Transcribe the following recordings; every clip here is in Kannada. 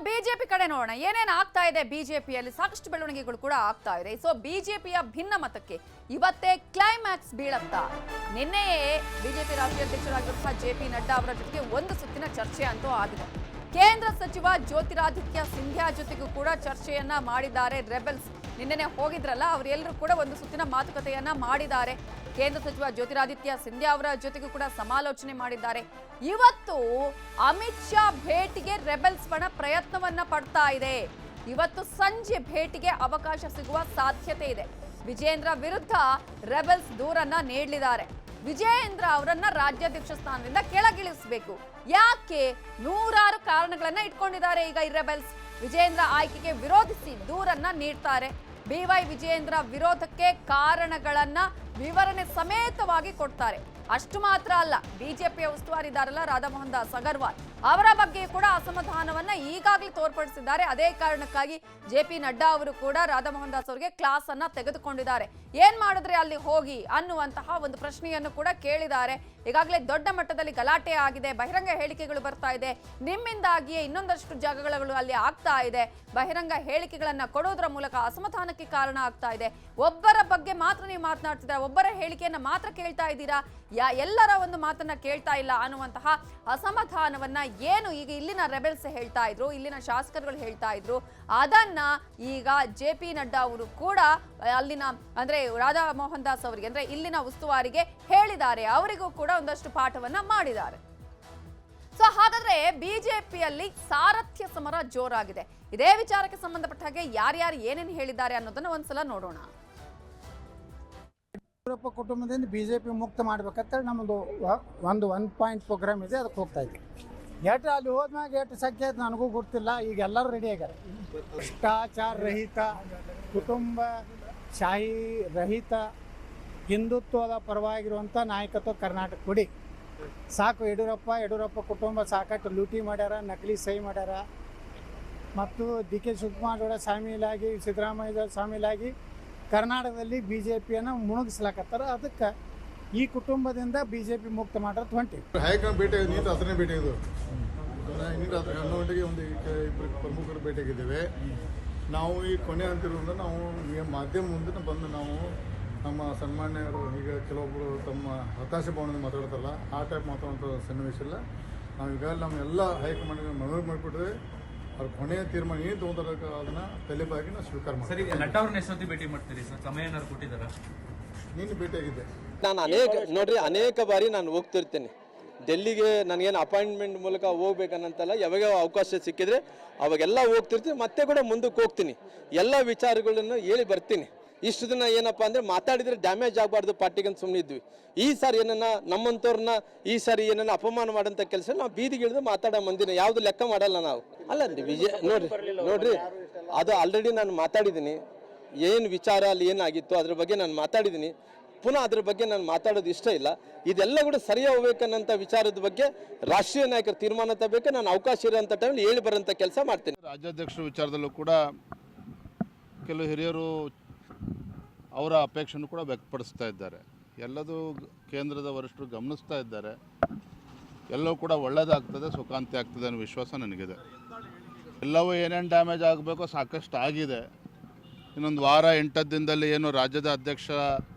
ಬಿಜೆಪಿ ಕಡೆ ನೋಡೋಣ ಏನೇನು ಆಗ್ತಾ ಇದೆ. ಬಿಜೆಪಿಯಲ್ಲಿ ಸಾಕಷ್ಟು ಬೆಳವಣಿಗೆಗಳು ಕೂಡ ಆಗ್ತಾ ಇದೆ. ಸೊ ಬಿಜೆಪಿಯ ಭಿನ್ನ ಮತಕ್ಕೆ ಇವತ್ತೇ ಕ್ಲೈಮ್ಯಾಕ್ಸ್ ಬೀಳತ್ತಾ? ನಿನ್ನೆಯೇ ಬಿಜೆಪಿ ರಾಷ್ಟ್ರೀಯ ಅಧ್ಯಕ್ಷರಾಗಿರುವಂತಹ ಜೆಪಿ ನಡ್ಡಾ ಅವರ ಜೊತೆಗೆ ಒಂದು ಸುತ್ತಿನ ಚರ್ಚೆ ಅಂತೂ ಆಗಿದೆ. ಕೇಂದ್ರ ಸಚಿವ ಜ್ಯೋತಿರಾದಿತ್ಯ ಸಿಂಧ್ಯಾ ಜೊತೆಗೂ ಕೂಡ ಚರ್ಚೆಯನ್ನ ಮಾಡಿದ್ದಾರೆ ರೆಬೆಲ್ಸ್. ನಿನ್ನೆ ಹೋಗಿದ್ರಲ್ಲ, ಅವರೆಲ್ಲರೂ ಕೂಡ ಒಂದು ಸುತ್ತಿನ ಮಾತುಕತೆಯನ್ನ ಮಾಡಿದ್ದಾರೆ. ಕೇಂದ್ರ ಸಚಿವ ಜ್ಯೋತಿರಾದಿತ್ಯ ಸಿಂಧ್ಯಾ ಅವರ ಜೊತೆಗೂ ಕೂಡ ಸಮಾಲೋಚನೆ ಮಾಡಿದ್ದಾರೆ. ಇವತ್ತು ಅಮಿತ್ ಶಾ ಭೇಟಿಗೆ ರೆಬೆಲ್ಸ್ ಬಣ ಪ್ರಯತ್ನವನ್ನ ಪಡ್ತಾ ಇದೆ. ಇವತ್ತು ಸಂಜೆ ಭೇಟಿಗೆ ಅವಕಾಶ ಸಿಗುವ ಸಾಧ್ಯತೆ ಇದೆ. ವಿಜೇಂದ್ರ ವಿರುದ್ಧ ರೆಬೆಲ್ಸ್ ದೂರನ್ನ ನೀಡಲಿದ್ದಾರೆ. ವಿಜಯೇಂದ್ರ ಅವರನ್ನ ರಾಜ್ಯಾಧ್ಯಕ್ಷ ಸ್ಥಾನದಿಂದ ಕೆಳಗಿಳಿಸಬೇಕು. ಯಾಕೆ? ನೂರಾರು ಕಾರಣಗಳನ್ನ ಇಟ್ಕೊಂಡಿದ್ದಾರೆ. ಈಗ ಈ ರೆಬೆಲ್ಸ್ ವಿಜಯೇಂದ್ರ ಆಯ್ಕೆಗೆ ವಿರೋಧಿಸಿ ದೂರನ್ನ ನೀಡ್ತಾರೆ. ಬಿವೈ ವಿಜಯೇಂದ್ರ ವಿರೋಧಕ್ಕೆ ಕಾರಣಗಳನ್ನ ವಿವರಣೆ ಸಮೇತವಾಗಿ ಕೊಡ್ತಾರೆ. ಅಷ್ಟು ಮಾತ್ರ ಅಲ್ಲ, ಬಿಜೆಪಿಯ ಉಸ್ತುವಾರಿದಾರಲ್ಲ ರಾಧಾಮೋಹನ್ ದಾಸ್ ಅಗರ್ವಾಲ್ ಅವರ ಬಗ್ಗೆ ಕೂಡ ಅಸಮಾಧಾನವನ್ನ ಈಗಾಗಲೇ ತೋರ್ಪಡಿಸಿದ್ದಾರೆ. ಅದೇ ಕಾರಣಕ್ಕಾಗಿ ಜೆಪಿ ನಡ್ಡಾ ಅವರು ಕೂಡ ರಾಧಾಮೋಹನ್ ದಾಸ್ ಅವರಿಗೆ ಕ್ಲಾಸ್ ಅನ್ನ ತೆಗೆದುಕೊಂಡಿದ್ದಾರೆ. ಏನ್ ಮಾಡಿದ್ರೆ ಅಲ್ಲಿ ಹೋಗಿ ಅನ್ನುವಂತಹ ಒಂದು ಪ್ರಶ್ನೆಯನ್ನು ಕೂಡ ಕೇಳಿದ್ದಾರೆ. ಈಗಾಗಲೇ ದೊಡ್ಡ ಮಟ್ಟದಲ್ಲಿ ಗಲಾಟೆ ಆಗಿದೆ, ಬಹಿರಂಗ ಹೇಳಿಕೆಗಳು ಬರ್ತಾ ಇದೆ. ನಿಮ್ಮಿಂದಾಗಿಯೇ ಇನ್ನೊಂದಷ್ಟು ಜಾಗಗಳು ಅಲ್ಲಿ ಆಗ್ತಾ ಇದೆ. ಬಹಿರಂಗ ಹೇಳಿಕೆಗಳನ್ನ ಕೊಡೋದ್ರ ಮೂಲಕ ಅಸಮಾಧಾನಕ್ಕೆ ಕಾರಣ ಆಗ್ತಾ ಇದೆ. ಒಬ್ಬರ ಬಗ್ಗೆ ಮಾತ್ರ ನೀವು ಮಾತನಾಡ್ತಿದ್ದೀರಾ, ಒಬ್ಬರ ಹೇಳಿಕೆಯನ್ನ ಮಾತ್ರ ಕೇಳ್ತಾ ಇದ್ದೀರಾ, ಎಲ್ಲರ ಒಂದು ಮಾತನ್ನ ಕೇಳ್ತಾ ಇಲ್ಲ ಅನ್ನುವಂತಹ ಅಸಮಾಧಾನವನ್ನ ಏನು ಈಗ ಇಲ್ಲಿನ ರೆಬೆಲ್ಸ್ ಹೇಳ್ತಾ ಇದ್ರು, ಇಲ್ಲಿನ ಶಾಸಕರುಗಳು ಹೇಳ್ತಾ ಇದ್ರು, ಅದನ್ನ ಈಗ ಜೆಪಿ ನಡ್ಡಾ ಅವರು ಕೂಡ ಅಲ್ಲಿನ ಅಂದ್ರೆ ರಾಧಾ ಮೋಹನ್ ದಾಸ್ ಅವರಿಗೆ ಅಂದ್ರೆ ಇಲ್ಲಿನ ಉಸ್ತುವಾರಿಗೆ ಹೇಳಿದ್ದಾರೆ. ಅವರಿಗೂ ಕೂಡ ಒಂದಷ್ಟು ಪಾಠವನ್ನ ಮಾಡಿದ್ದಾರೆ. ಸೊ ಹಾಗಾದ್ರೆ ಬಿಜೆಪಿಯಲ್ಲಿ ಸಾರಥ್ಯ ಸಮರ ಜೋರಾಗಿದೆ. ಇದೇ ವಿಚಾರಕ್ಕೆ ಸಂಬಂಧಪಟ್ಟ ಹಾಗೆ ಯಾರ್ಯಾರು ಏನೇನು ಹೇಳಿದ್ದಾರೆ ಅನ್ನೋದನ್ನ ಒಂದ್ಸಲ ನೋಡೋಣ. ಯಡಿಯೂರಪ್ಪ ಕುಟುಂಬದಿಂದ ಬಿಜೆಪಿ ಮುಕ್ತ ಮಾಡ್ಬೇಕಂತೇಳಿ ನಮ್ಮದು ಒಂದು 1 ಪಾಯಿಂಟ್ ಪ್ರೋಗ್ರಾಮ್ ಇದೆ, ಅದಕ್ಕೆ ಹೋಗ್ತಾ ಇದ್ವಿ. ಎಷ್ಟು ಅಲ್ಲಿ ಹೋದ್ಮ್ಯಾಗ ಎಷ್ಟು ಸಂಖ್ಯೆ ಐತೆ ನನಗೂ ಗೊತ್ತಿಲ್ಲ. ಈಗ ಎಲ್ಲರೂ ರೆಡಿ ಆಗ್ಯಾರ. ಭ್ರಷ್ಟಾಚಾರ ರಹಿತ, ಕುಟುಂಬ ಶಾಹಿ ರಹಿತ, ಹಿಂದುತ್ವದ ಪರವಾಗಿರುವಂಥ ನಾಯಕತ್ವ ಕರ್ನಾಟಕ ಕೊಡಿ ಸಾಕು. ಯಡಿಯೂರಪ್ಪ ಕುಟುಂಬ ಸಾಕಷ್ಟು ಲೂಟಿ ಮಾಡ್ಯಾರ, ನಕಲಿ ಸಹಿ ಮಾಡ್ಯಾರ. ಮತ್ತು ಡಿ ಕೆ ಶಿವಕುಮಾರ್ ಅವರ ಶಾಮೀಲಾಗಿ, ಸಿದ್ದರಾಮಯ್ಯ ಶಾಮೀಲಾಗಿ ಕರ್ನಾಟಕದಲ್ಲಿ ಬಿ ಜೆ ಪಿಯನ್ನು ಮುಳುಗಿಸ್ಲಾಕತ್ತಾರ. ಅದಕ್ಕೆ ಈ ಕುಟುಂಬದಿಂದ ಬಿ ಜೆ ಪಿ ಮುಕ್ತ ಮಾಡೋದು ಹೊಂಟಿ. ಹೈಕಮಾಂಡ್ ಭೇಟಿ ನೀರು ಹತ್ತನೇ ಭೇಟಿ ಇದು. ನೀರು 11 ಗಂಟೆಗೆ ಒಂದು ಇಬ್ಬರು ಪ್ರಮುಖರು ಭೇಟಿಯಾಗಿದ್ದೇವೆ. ನಾವು ಈ ಕೊನೆ ಅಂತಿರೋದ್ರಿಂದ ನಾವು ಈ ಮಾಧ್ಯಮ ಮುಂದೆ ಬಂದು ನಾವು ನಮ್ಮ ಸನ್ಮಾನ್ಯರು ಈಗ ಕೆಲವೊಬ್ಬರು ತಮ್ಮ ಹತಾಶೆ ಭಾವನೆ ಮಾತಾಡ್ತಾರಲ್ಲ, ಆ ಟೈಪ್ ಮಾತಾಡುವಂಥ ಸನ್ನಿವೇಶ ಇಲ್ಲ. ನಾವು ಈಗಾಗಲೇ ನಮ್ಮ ಎಲ್ಲ ಹೈಕಮಾಂಡ್ಗೆ ಮನವಿ ಮಾಡಿಬಿಟ್ರೆ ಅವ್ರ ಕೊನೆಯ ತೀರ್ಮಾನ ಏನು ತೊಗೊಂತಾರ ಅದನ್ನ ತಲೆಬಾಗಿ ನಾವು ಸ್ವೀಕಾರ ಮಾಡ್ತೀವಿ. ಸರಿ, ನಡ್ಡಾ ಅವ್ರನ್ನ ಎಷ್ಟೊತ್ತಿ ಭೇಟಿ ಮಾಡ್ತೀರಿ ಸರ್? ಸಮಯ ಏನಾದ್ರು ಕೊಟ್ಟಿದ್ದಾರ? ನೀನು ಭೇಟಿಯಾಗಿದ್ದೆ. ನಾನು ಅನೇಕ ಬಾರಿ ನಾನು ಹೋಗ್ತಿರ್ತೇನೆ ಡೆಲ್ಲಿಗೆ. ನನಗೇನು ಅಪಾಯಿಂಟ್ಮೆಂಟ್ ಮೂಲಕ ಹೋಗ್ಬೇಕನ್ನಂತಲ್ಲ, ಯಾವಾಗ ಅವಕಾಶ ಸಿಕ್ಕಿದ್ರೆ ಅವಾಗೆಲ್ಲ ಹೋಗ್ತಿರ್ತೀನಿ. ಮತ್ತೆ ಕೂಡ ಮುಂದಕ್ಕೆ ಹೋಗ್ತೀನಿ, ಎಲ್ಲ ವಿಚಾರಗಳನ್ನು ಹೇಳಿ ಬರ್ತೀನಿ. ಇಷ್ಟು ದಿನ ಏನಪ್ಪ ಅಂದರೆ ಮಾತಾಡಿದರೆ ಡ್ಯಾಮೇಜ್ ಆಗಬಾರ್ದು ಪಾರ್ಟಿಗೆ ಅಂತ ಸುಮ್ಮನಿದ್ವಿ. ಈ ಸಾರಿ ಏನನ್ನ ನಮ್ಮಂಥವ್ರನ್ನ ಈ ಸಾರಿ ಏನನ್ನ ಅಪಮಾನ ಮಾಡೋಂಥ ಕೆಲಸ ನಾವು ಬೀದಿಗೆ ಇಳಿದು ಮಾತಾಡೋ ಮಂದಿನ ಯಾವುದು ಲೆಕ್ಕ ಮಾಡಲ್ಲ ನಾವು. ಅಲ್ಲ ವಿಜಯ್ ನೋಡ್ರಿ ಅದು ಆಲ್ರೆಡಿ ನಾನು ಮಾತಾಡಿದ್ದೀನಿ. ಏನು ವಿಚಾರ ಅಲ್ಲಿ ಏನಾಗಿತ್ತು ಅದ್ರ ಬಗ್ಗೆ ನಾನು ಮಾತಾಡಿದ್ದೀನಿ. ಪುನಃ ಅದ್ರ ಬಗ್ಗೆ ನಾನು ಮಾತಾಡೋದು ಇಷ್ಟ ಇಲ್ಲ. ಇದೆಲ್ಲ ಕೂಡ ಸರಿ ಹೋಗ್ಬೇಕನ್ನಂಥ ವಿಚಾರದ ಬಗ್ಗೆ ರಾಷ್ಟ್ರೀಯ ನಾಯಕರು ತೀರ್ಮಾನ ತಗೋಬೇಕು. ನಾನು ಅವಕಾಶ ಇರೋಂಥ ಟೈಮಲ್ಲಿ ಹೇಳಿ ಬರೋಂಥ ಕೆಲಸ ಮಾಡ್ತೀನಿ. ರಾಜ್ಯಾಧ್ಯಕ್ಷರ ವಿಚಾರದಲ್ಲೂ ಕೂಡ ಕೆಲವು ಹಿರಿಯರು ಅವರ ಅಪೇಕ್ಷೆಯನ್ನು ಕೂಡ ವ್ಯಕ್ತಪಡಿಸ್ತಾ ಇದ್ದಾರೆ. ಎಲ್ಲದೂ ಕೇಂದ್ರದ ವರಿಷ್ಠರು ಗಮನಿಸ್ತಾ ಇದ್ದಾರೆ. ಎಲ್ಲವೂ ಕೂಡ ಒಳ್ಳೆಯದಾಗ್ತದೆ, ಸುಖಾಂತಿ ಆಗ್ತದೆ ಅನ್ನೋ ವಿಶ್ವಾಸ ನನಗಿದೆ. ಎಲ್ಲವೂ ಏನೇನು ಡ್ಯಾಮೇಜ್ ಆಗಬೇಕೋ ಸಾಕಷ್ಟು ಆಗಿದೆ. ಇನ್ನೊಂದು ವಾರ 8 ದಿನದಲ್ಲಿ ಏನು ರಾಜ್ಯದ ಅಧ್ಯಕ್ಷ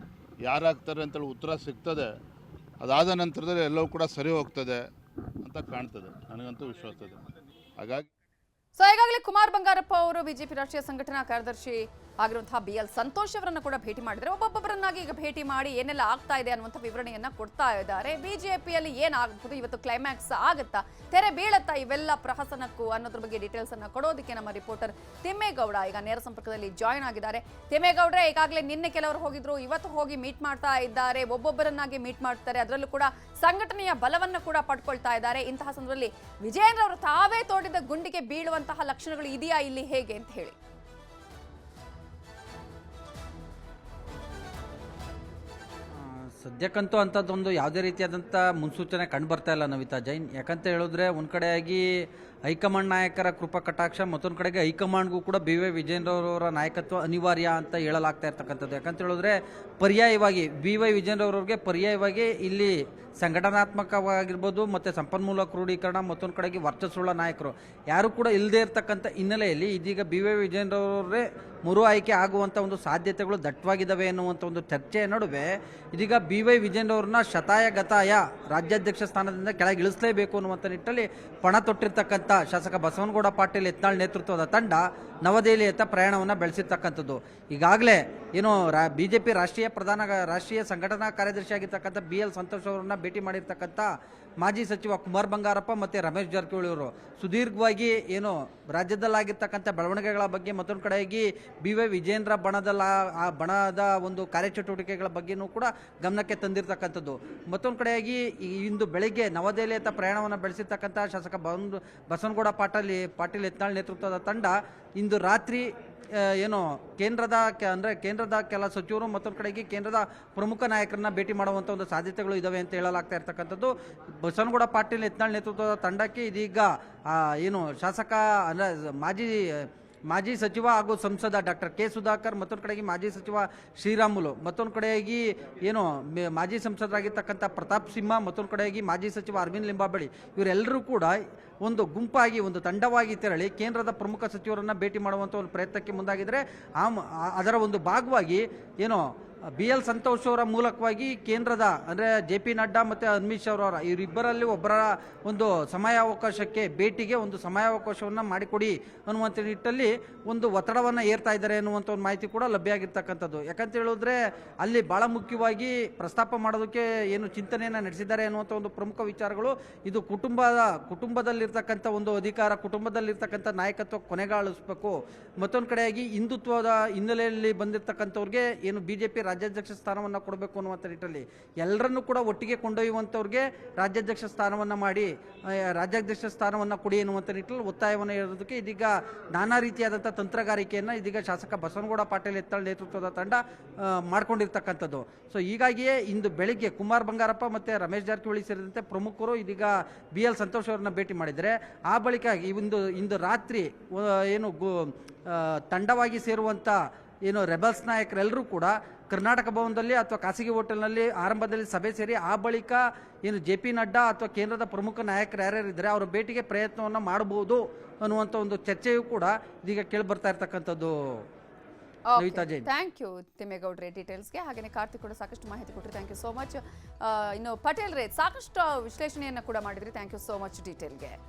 ಯಾರಾಗ್ತಾರೆ ಅಂತೇಳಿ ಉತ್ತರ ಸಿಗ್ತದೆ. ಅದಾದ ನಂತರದಲ್ಲಿ ಎಲ್ಲವೂ ಕೂಡ ಸರಿ ಹೋಗ್ತದೆ ಅಂತ ಕಾಣ್ತದೆ, ನನಗಂತೂ ವಿಶ್ವಾಸ ಇದೆ. ಹಾಗಾಗಿ ಸೊ ಈಗಾಗಲೇ ಕುಮಾರ್ ಬಂಗಾರಪ್ಪ ಅವರು ಬಿಜೆಪಿ ರಾಷ್ಟ್ರೀಯ ಸಂಘಟನಾ ಕಾರ್ಯದರ್ಶಿ ಆಗಿರುವಂತಹ BL ಸಂತೋಷ್ ಅವರನ್ನ ಕೂಡ ಭೇಟಿ ಮಾಡಿದರೆ, ಒಬ್ಬೊಬ್ಬರನ್ನಾಗಿ ಈಗ ಭೇಟಿ ಮಾಡಿ ಏನೆಲ್ಲ ಆಗ್ತಾ ಇದೆ ಅನ್ನುವಂಥ ವಿವರಣೆಯನ್ನ ಕೊಡ್ತಾ ಇದ್ದಾರೆ. ಬಿಜೆಪಿಯಲ್ಲಿ ಏನಾಗಬಹುದು, ಇವತ್ತು ಕ್ಲೈಮ್ಯಾಕ್ಸ್ ಆಗುತ್ತಾ, ತೆರೆ ಬೀಳತ್ತಾ ಇವೆಲ್ಲ ಪ್ರಹಸನಕ್ಕೂ ಅನ್ನೋದ್ರ ಬಗ್ಗೆ ಡೀಟೇಲ್ಸ್ ಅನ್ನ ಕೊಡೋದಕ್ಕೆ ನಮ್ಮ ರಿಪೋರ್ಟರ್ ತಿಮ್ಮೇಗೌಡ ಈಗ ನೇರ ಸಂಪರ್ಕದಲ್ಲಿ ಜಾಯ್ನ್ ಆಗಿದ್ದಾರೆ. ತಿಮ್ಮೇಗೌಡ್ರೆ, ಈಗಾಗಲೇ ನಿನ್ನೆ ಕೆಲವರು ಹೋಗಿದ್ರು, ಇವತ್ತು ಹೋಗಿ ಮೀಟ್ ಮಾಡ್ತಾ ಇದ್ದಾರೆ, ಒಬ್ಬೊಬ್ಬರನ್ನಾಗಿ ಮೀಟ್ ಮಾಡ್ತಾರೆ. ಅದರಲ್ಲೂ ಕೂಡ ಸಂಘಟನೆಯ ಬಲವನ್ನು ಕೂಡ ಪಡ್ಕೊಳ್ತಾ ಇದ್ದಾರೆ. ಇಂತಹ ಸಂದರ್ಭದಲ್ಲಿ ವಿಜಯೇಂದ್ರ ಅವರು ತಾವೇ ತೋಡಿದ ಗುಂಡಿಗೆ ಬೀಳುವಂತಹ ಲಕ್ಷಣಗಳು ಇದೆಯಾ ಇಲ್ಲಿ, ಹೇಗೆ ಅಂತ ಹೇಳಿ? ಸದ್ಯಕ್ಕಂತೂ ಅಂಥದ್ದೊಂದು ಯಾವುದೇ ರೀತಿಯಾದಂಥ ಮುನ್ಸೂಚನೆ ಕಂಡು ಬರ್ತಾ ಇಲ್ಲ ನವಿತಾ ಜೈನ್. ಯಾಕಂತ ಹೇಳಿದ್ರೆ ಒಂದು ಕಡೆಯಾಗಿ ಹೈಕಮಾಂಡ್ ನಾಯಕರ ಕೃಪಾ ಕಟಾಕ್ಷ, ಮತ್ತೊಂದು ಕಡೆಗೆ ಹೈಕಮಾಂಡ್ಗೂ ಕೂಡ ಬಿ ವೈ ವಿಜೇಂದ್ರವರ ನಾಯಕತ್ವ ಅನಿವಾರ್ಯ ಅಂತ ಹೇಳಲಾಗ್ತಾ ಇರ್ತಕ್ಕಂಥದ್ದು. ಯಾಕಂತ ಹೇಳಿದ್ರೆ ಪರ್ಯಾಯವಾಗಿ ಬಿ ವೈ ವಿಜೇಂದ್ರವ್ರಿಗೆ ಪರ್ಯಾಯವಾಗಿ ಇಲ್ಲಿ ಸಂಘಟನಾತ್ಮಕವಾಗಿರ್ಬೋದು ಮತ್ತು ಸಂಪನ್ಮೂಲ ಕ್ರೋಢೀಕರಣ, ಮತ್ತೊಂದು ಕಡೆಗೆ ವರ್ಚಸ್ಸುಳ್ಳ ನಾಯಕರು ಯಾರು ಕೂಡ ಇಲ್ಲದೇ ಇರತಕ್ಕಂಥ ಹಿನ್ನೆಲೆಯಲ್ಲಿ ಇದೀಗ ಬಿ ವೈ ವಿಜೇಂದ್ರವರೇ ಮರು ಆಯ್ಕೆ ಆಗುವಂಥ ಒಂದು ಸಾಧ್ಯತೆಗಳು ದಟ್ಟವಾಗಿದ್ದಾವೆ ಎನ್ನುವಂಥ ಒಂದು ಚರ್ಚೆಯ ನಡುವೆ ಇದೀಗ ಬಿ ವೈ ವಿಜೇಂದ್ರವ್ರನ್ನ ಶತಾಯ ಗತಾಯ ರಾಜ್ಯಾಧ್ಯಕ್ಷ ಸ್ಥಾನದಿಂದ ಕೆಳಗಿಳಿಸಲೇಬೇಕು ಅನ್ನುವಂಥ ನಿಟ್ಟಲ್ಲಿ ಪಣ ತೊಟ್ಟಿರ್ತಕ್ಕಂಥ ಶಾಸಕ ಬಸವನಗೌಡ ಪಾಟೀಲ್ ಯತ್ನಾಳ್ ನೇತೃತ್ವದ ತಂಡ ನವದೆಹಲಿಯತ್ತ ಪ್ರಯಾಣವನ್ನು ಬೆಳೆಸಿರ್ತಕ್ಕಂಥದ್ದು. ಈಗಾಗಲೇ ಏನು BJP ರಾಷ್ಟ್ರೀಯ ಸಂಘಟನಾ ಕಾರ್ಯದರ್ಶಿ ಆಗಿರ್ತಕ್ಕಂಥ BL ಸಂತೋಷ್ ಅವರನ್ನ ಭೇಟಿ ಮಾಡಿರ್ತಕ್ಕಂಥ ಮಾಜಿ ಸಚಿವ ಕುಮಾರ್ ಬಂಗಾರಪ್ಪ ಮತ್ತು ರಮೇಶ್ ಜಾರಕಿಹೊಳಿ ಅವರು ಸುದೀರ್ಘವಾಗಿ ಏನು ರಾಜ್ಯದಲ್ಲಾಗಿರ್ತಕ್ಕಂಥ ಬೆಳವಣಿಗೆಗಳ ಬಗ್ಗೆ, ಮತ್ತೊಂದು ಕಡೆಯಾಗಿ ಬಿ ವೈ ವಿಜೇಂದ್ರ ಆ ಬಣದ ಒಂದು ಕಾರ್ಯಚಟುವಟಿಕೆಗಳ ಬಗ್ಗೆಯೂ ಕೂಡ ಗಮನಕ್ಕೆ ತಂದಿರತಕ್ಕಂಥದ್ದು. ಮತ್ತೊಂದು ಕಡೆಯಾಗಿ ಇಂದು ಬೆಳಗ್ಗೆ ನವದೆಹಲಿಯತ್ತ ಪ್ರಯಾಣವನ್ನು ಬೆಳೆಸಿರ್ತಕ್ಕಂಥ ಶಾಸಕ ಬಸವನಗೌಡ ಪಾಟೀಲ್ ಯತ್ನಾಳ್ ನೇತೃತ್ವದ ತಂಡ ಇಂದು ರಾತ್ರಿ ಏನು ಕೇಂದ್ರದ ಕೆಲ ಸಚಿವರು, ಮತ್ತೊಂದು ಕಡೆಗೆ ಕೇಂದ್ರದ ಪ್ರಮುಖ ನಾಯಕರನ್ನ ಭೇಟಿ ಮಾಡುವಂಥ ಒಂದು ಸಾಧ್ಯತೆಗಳು ಇದಾವೆ ಅಂತ ಹೇಳಲಾಗ್ತಾ ಇರ್ತಕ್ಕಂಥದ್ದು. ಬಸವನಗೌಡ ಪಾಟೀಲ್ ಯತ್ನಾಳ್ ನೇತೃತ್ವದ ತಂಡಕ್ಕೆ ಇದೀಗ ಏನು ಶಾಸಕ ಮಾಜಿ ಸಚಿವ ಹಾಗೂ ಸಂಸದ ಡಾಕ್ಟರ್ ಕೆ ಸುಧಾಕರ್, ಮತ್ತೊಂದು ಕಡೆಗೆ ಮಾಜಿ ಸಚಿವ ಶ್ರೀರಾಮುಲು, ಮತ್ತೊಂದು ಕಡೆಯಾಗಿ ಏನು ಮಾಜಿ ಸಂಸದರಾಗಿರ್ತಕ್ಕಂಥ ಪ್ರತಾಪ್ ಸಿಂಹ, ಮತ್ತೊಂದು ಕಡೆಯಾಗಿ ಮಾಜಿ ಸಚಿವ ಅರವಿಂದ್ ಲಿಂಬಾವಳಿ ಇವರೆಲ್ಲರೂ ಕೂಡ ಒಂದು ಗುಂಪಾಗಿ ಒಂದು ತಂಡವಾಗಿ ತೆರಳಿ ಕೇಂದ್ರದ ಪ್ರಮುಖ ಸಚಿವರನ್ನು ಭೇಟಿ ಮಾಡುವಂಥ ಒಂದು ಪ್ರಯತ್ನಕ್ಕೆ ಮುಂದಾಗಿದ್ದರೆ ಅದರ ಒಂದು ಭಾಗವಾಗಿ ಏನು BL ಸಂತೋಷ್ ಅವರ ಮೂಲಕವಾಗಿ ಕೇಂದ್ರದ ಅಂದರೆ JP ನಡ್ಡಾ ಮತ್ತು ಅಮಿತ್ ಶಾ ಇವರಿಬ್ಬರಲ್ಲಿ ಒಬ್ಬರ ಒಂದು ಸಮಯಾವಕಾಶಕ್ಕೆ ಭೇಟಿಗೆ ಒಂದು ಸಮಯಾವಕಾಶವನ್ನು ಮಾಡಿಕೊಡಿ ಅನ್ನುವಂಥ ನಿಟ್ಟಲ್ಲಿ ಒಂದು ಒತ್ತಡವನ್ನು ಏರ್ತಾ ಇದ್ದಾರೆ ಅನ್ನುವಂಥ ಒಂದು ಮಾಹಿತಿ ಕೂಡ ಲಭ್ಯ ಆಗಿರ್ತಕ್ಕಂಥದ್ದು. ಯಾಕಂತ ಹೇಳಿದ್ರೆ ಅಲ್ಲಿ ಭಾಳ ಮುಖ್ಯವಾಗಿ ಪ್ರಸ್ತಾಪ ಮಾಡೋದಕ್ಕೆ ಏನು ಚಿಂತನೆಯನ್ನು ನಡೆಸಿದ್ದಾರೆ ಅನ್ನುವಂಥ ಒಂದು ಪ್ರಮುಖ ವಿಚಾರಗಳು ಇದು ಕುಟುಂಬದಲ್ಲಿರ್ತಕ್ಕಂಥ ಒಂದು ಅಧಿಕಾರ, ಕುಟುಂಬದಲ್ಲಿರ್ತಕ್ಕಂಥ ನಾಯಕತ್ವ ಕೊನೆಗಾಣಿಸಬೇಕು. ಮತ್ತೊಂದು ಕಡೆಯಾಗಿ ಹಿಂದುತ್ವದ ಹಿನ್ನೆಲೆಯಲ್ಲಿ ಬಂದಿರತಕ್ಕಂಥವ್ರಿಗೆ ಏನು BJP ರಾಜ್ಯಾಧ್ಯಕ್ಷ ಸ್ಥಾನವನ್ನು ಕೊಡಬೇಕು ಅನ್ನುವಂಥ ನಿಟ್ಟಲ್ಲಿ ಎಲ್ಲರನ್ನೂ ಕೂಡ ಒಟ್ಟಿಗೆ ಕೊಂಡೊಯ್ಯುವಂಥವ್ರಿಗೆ ರಾಜ್ಯಾಧ್ಯಕ್ಷ ಸ್ಥಾನವನ್ನು ಕೊಡಿ ಎನ್ನುವಂಥ ನಿಟ್ಟಲ್ಲಿ ಒತ್ತಾಯವನ್ನು ಹೇಳೋದಕ್ಕೆ ಇದೀಗ ನಾನಾ ರೀತಿಯಾದಂಥ ತಂತ್ರಗಾರಿಕೆಯನ್ನು ಇದೀಗ ಶಾಸಕ ಬಸವನಗೌಡ ಪಾಟೀಲ್ ಯತ್ನಾಳ್ ನೇತೃತ್ವದ ತಂಡ ಮಾಡ್ಕೊಂಡಿರ್ತಕ್ಕಂಥದ್ದು. ಸೊ ಹೀಗಾಗಿಯೇ ಇಂದು ಬೆಳಿಗ್ಗೆ ಕುಮಾರ್ ಬಂಗಾರಪ್ಪ ಮತ್ತು ರಮೇಶ್ ಜಾರಕಿಹೊಳಿ ಸೇರಿದಂತೆ ಪ್ರಮುಖರು ಇದೀಗ BL ಸಂತೋಷ್ ಅವರನ್ನ ಭೇಟಿ ಮಾಡಿದರೆ ಆ ಬಳಿಕ ಇಂದು ರಾತ್ರಿ ಏನು ತಂಡವಾಗಿ ಸೇರುವಂಥ ಏನು ರೆಬಲ್ಸ್ ನಾಯಕರೆಲ್ಲರೂ ಕೂಡ ಕರ್ನಾಟಕ ಭವನದಲ್ಲಿ ಅಥವಾ ಖಾಸಗಿ ಹೋಟೆಲ್ನಲ್ಲಿ ಆರಂಭದಲ್ಲಿ ಸಭೆ ಸೇರಿ ಆ ಬಳಿಕ ಏನು JP ನಡ್ಡಾ ಅಥವಾ ಕೇಂದ್ರದ ಪ್ರಮುಖ ನಾಯಕರು ಯಾರ್ಯಾರಿದ್ದಾರೆ ಅವರ ಭೇಟಿಗೆ ಪ್ರಯತ್ನವನ್ನು ಮಾಡಬಹುದು ಅನ್ನುವಂಥ ಒಂದು ಚರ್ಚೆಯೂ ಕೂಡ ಇದೀಗ ಕೇಳಿ ಬರ್ತಾ ಇರ್ತಕ್ಕಂಥದ್ದು. ಥ್ಯಾಂಕ್ ಯು ತಿಮ್ಮೇಗೌಡ್ರೆ ಡೀಟೇಲ್ಸ್ಗೆ. ಹಾಗೆಯೇ ಕಾರ್ತಿಕ್ ಕೂಡ ಸಾಕಷ್ಟು ಮಾಹಿತಿ ಕೊಟ್ಟರು. Thank you so much. ಇನ್ನು ಪಟೇಲ್ ರೇ ಸಾಕಷ್ಟು ವಿಶ್ಲೇಷಣೆಯನ್ನು ಕೂಡ ಮಾಡಿದ್ರಿ. Thank you so much ಡೀಟೇಲ್ಗೆ.